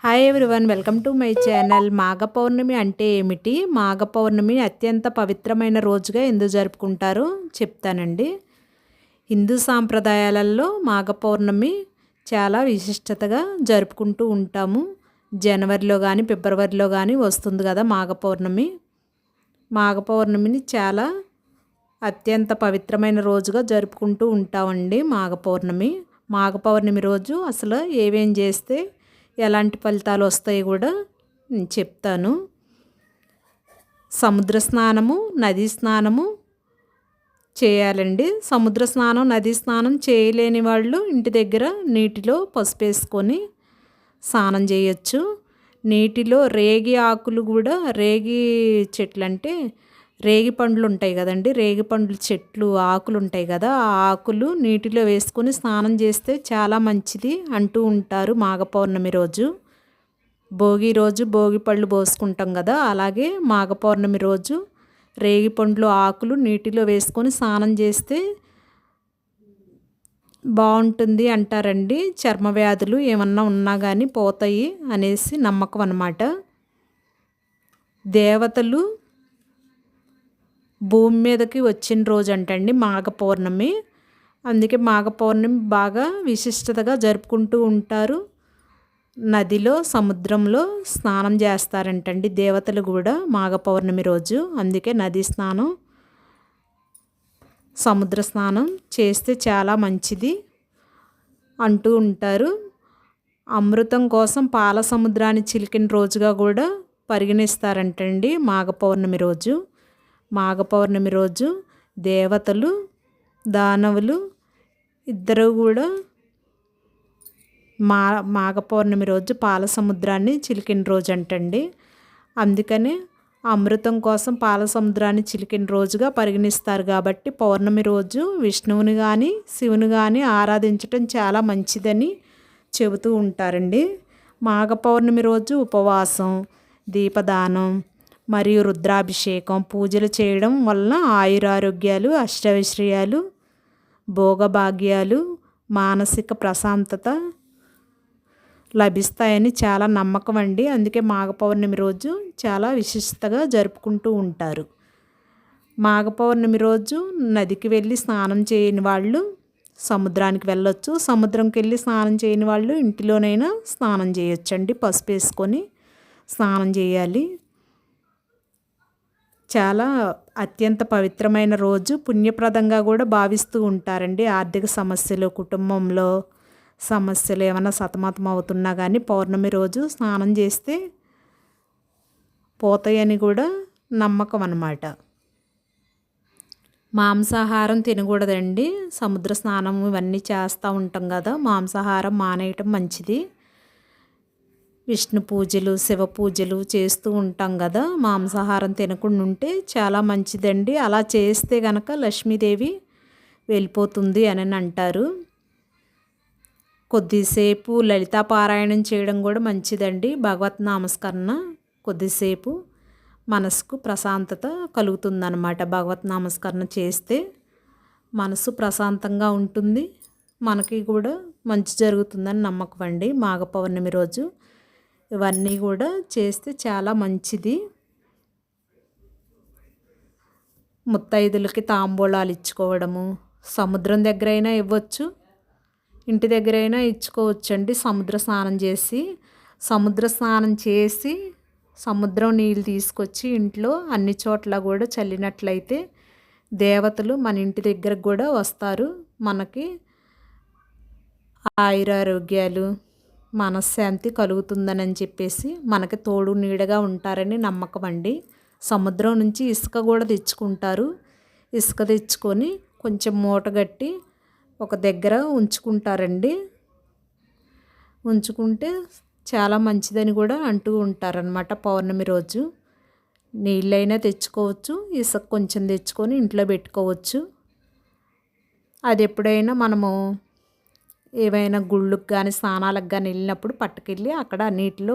Hi everyone, welcome to my channel. Magha Pournami అంటే ఏమిటి, మాఘ పౌర్ణమి అత్యంత పవిత్రమైన రోజుగా ఎందుకు జరుపుకుంటారో చెప్తానండి. హిందూ సాంప్రదాయాలలో మాఘ పౌర్ణమి చాలా విశిష్టతగా జరుపుకుంటూ ఉంటాము. జనవరిలో కానీ ఫిబ్రవరిలో కానీ వస్తుంది కదా మాఘ పౌర్ణమి. మాఘ పౌర్ణమిని చాలా అత్యంత పవిత్రమైన రోజుగా జరుపుకుంటూ ఉంటామండి. మాఘ పౌర్ణమి రోజు అసలు ఏమేం చేస్తే ఎలాంటి ఫలితాలు వస్తాయి కూడా నేను చెప్తాను. సముద్ర స్నానము, నదీ స్నానము చేయాలండి. సముద్ర స్నానం, నదీ స్నానం చేయలేని వాళ్ళు ఇంటి దగ్గర నీటిలో పసుపు వేసుకొని స్నానం చేయొచ్చు. నీటిలో రేగి ఆకులు కూడా, రేగి చెట్లు అంటే రేగి పండ్లు ఉంటాయి కదండి, రేగి పండ్ల చెట్లు ఆకులు ఉంటాయి కదా, ఆ ఆకులు నీటిలో వేసుకొని స్నానం చేస్తే చాలా మంచిది అంటూ ఉంటారు. మాఘ పౌర్ణమి రోజు, భోగి రోజు భోగి పళ్ళు పోసుకుంటాం కదా, అలాగే మాఘ పౌర్ణమి రోజు రేగి పండ్లు ఆకులు నీటిలో వేసుకొని స్నానం చేస్తే బాగుంటుంది అంటారండి. చర్మ వ్యాధులు ఏమన్నా ఉన్నా కానీ పోతాయి అనేసి నమ్మకం అన్నమాట. దేవతలు భూమి మీదకి వచ్చిన రోజు అంటండి మాఘ పౌర్ణమి. అందుకే మాఘ పౌర్ణమి బాగా విశిష్టతగా జరుపుకుంటూ ఉంటారు. నదిలో, సముద్రంలో స్నానం చేస్తారంటండి దేవతలు కూడా మాఘ పౌర్ణమి రోజు. అందుకే నదీ స్నానం, సముద్ర స్నానం చేస్తే చాలా మంచిది అంటూ ఉంటారు. అమృతం కోసం పాల సముద్రాన్ని చిలికిన రోజుగా కూడా పరిగణిస్తారంటండి మాఘ పౌర్ణమి రోజు. మాఘ పౌర్ణమి రోజు దేవతలు, దానవులు ఇద్దరు కూడా మాఘ పౌర్ణమి రోజు పాల సముద్రాన్ని చిలికిన రోజు అంటండి. అందుకనే అమృతం కోసం పాల సముద్రాన్ని చిలికిన రోజుగా పరిగణిస్తారు. కాబట్టి పౌర్ణమి రోజు విష్ణువుని కానీ శివుని కానీ ఆరాధించటం చాలా మంచిదని చెబుతూ ఉంటారండి. మాఘ పౌర్ణమి రోజు ఉపవాసం, దీపదానం మరియు రుద్రాభిషేకం, పూజలు చేయడం వలన ఆయురారోగ్యాలు, అష్టైశ్వర్యాలు, భోగభాగ్యాలు, మానసిక ప్రశాంతత లభిస్తాయని చాలా నమ్మకం అండి. అందుకే మాఘ పౌర్ణమి రోజు చాలా విశిష్టంగా జరుపుకుంటూ ఉంటారు. మాఘ పౌర్ణమి రోజు నదికి వెళ్ళి స్నానం చేయని వాళ్ళు సముద్రానికి వెళ్ళొచ్చు. సముద్రంకి వెళ్ళి స్నానం చేయని వాళ్ళు ఇంటిలోనైనా స్నానం చేయొచ్చండి. పసుపు వేసుకొని స్నానం చేయాలి. చాలా అత్యంత పవిత్రమైన రోజు, పుణ్యప్రదంగా కూడా భావిస్తూ ఉంటారండి. ఆర్థిక సమస్యలు, కుటుంబంలో సమస్యలు ఏమైనా సతమతం అవుతున్నా కానీ పౌర్ణమి రోజు స్నానం చేస్తే పోతాయని కూడా నమ్మకం అన్నమాట. మాంసాహారం తినకూడదండి. సముద్ర స్నానం ఇవన్నీ చేస్తూ ఉంటాం కదా, మాంసాహారం మానేయటం మంచిది. విష్ణు పూజలు, శివ పూజలు చేస్తూ ఉంటాం కదా, మాంసాహారం తినకుండా ఉంటే చాలా మంచిదండి. అలా చేస్తే కనుక లక్ష్మీదేవి వెళ్ళిపోతుంది అని అంటారు. కొద్దిసేపు లలితా పారాయణం చేయడం కూడా మంచిదండి. భగవత్ నామస్మరణ కొద్దిసేపు మనసుకు ప్రశాంతత కలుగుతుందన్నమాట. భగవత్ నామస్మరణ చేస్తే మనసు ప్రశాంతంగా ఉంటుంది, మనకి కూడా మంచి జరుగుతుందని నమ్మకం అండి. మాఘ పౌర్ణమి రోజు ఇవన్నీ కూడా చేస్తే చాలా మంచిది. ముత్తైదులకి తాంబూలాలు ఇచ్చుకోవడము, సముద్రం దగ్గర అయినా ఇవ్వచ్చు, ఇంటి దగ్గర అయినా ఇచ్చుకోవచ్చండి. సముద్ర స్నానం చేసి సముద్రం నీళ్ళు తీసుకొచ్చి ఇంట్లో అన్ని చోట్ల కూడా చల్లినట్లయితే దేవతలు మన ఇంటి దగ్గరకు కూడా వస్తారు. మనకి ఆయురారోగ్యాలు, మనశ్శాంతి కలుగుతుందని చెప్పేసి మనకి తోడు నీడగా ఉంటారని నమ్మకం అండి. సముద్రం నుంచి ఇసుక కూడా తెచ్చుకుంటారు. ఇసుక తెచ్చుకొని కొంచెం మూటగట్టి ఒక దగ్గర ఉంచుకుంటారండి. ఉంచుకుంటే చాలా మంచిదని కూడా అంటూ ఉంటారనమాట. పౌర్ణమి రోజు నీళ్ళైనా తెచ్చుకోవచ్చు, ఇసుక కొంచెం తెచ్చుకొని ఇంట్లో పెట్టుకోవచ్చు. అది ఎప్పుడైనా మనము ఏవైనా గుళ్ళకు కానీ స్నానాలకు కానీ వెళ్ళినప్పుడు పట్టుకెళ్ళి అక్కడ నీటిలో